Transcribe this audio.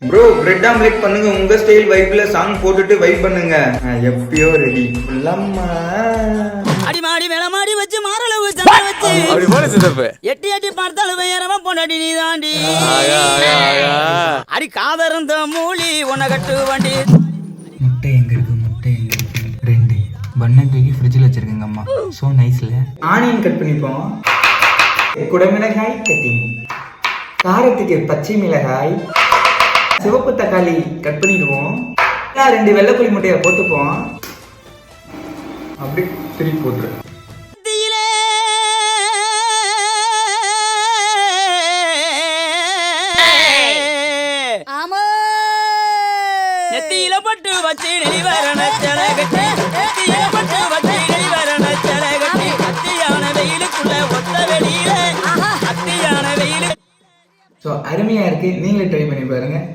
Bro bread omelette பண்ணுங்க உங்க style வைப்ல song போட்டுட்டு வைப் பண்ணுங்க. எப்பயோ ரெடி புள்ளம்மா. அடி மாடி மேல மாடி வச்சு மாரளவு சண்டை வச்சு அப்படி போல சித்தப்பு எட்டி எட்டி பார்த்தாலும் வேறமா பொண்டாடி நீ தாண்டி அடி காதறந்த மூலி உன்னை கட்டு வண்டி. முட்டை எங்க இருக்கு முட்டை எங்க இருக்கு? ரெண்டு பண்ணை தூக்கி ஃப்ரிட்ஜில் வச்சிருக்கேங்க அம்மா. ஸோ நைஸ்ல ஆனியன் கட் பண்ணிப்போம். குடமிளகாய் கட்டிங், காரத்துக்கு பச்சை மிளகாய், சிவப்பு தக்காளி கட் பண்ணிடுவோம். ரெண்டு வெள்ளைப்புளி முட்டையை போட்டுப்போம். அப்படி திருப்பி போட்டுரு. நெத்தியில பட்டு வச்சு நெளிவரண செலகட்டி, நெத்தியில பட்டு வச்சு நெளிவரண செலகட்டி, அத்தியான வெயிலுக்குள்ள ஒத்த வெளியில அத்தியான வெயிலு. ஸோ அருமையா இருக்கு, நீங்களே ட்ரை பண்ணி பாருங்க.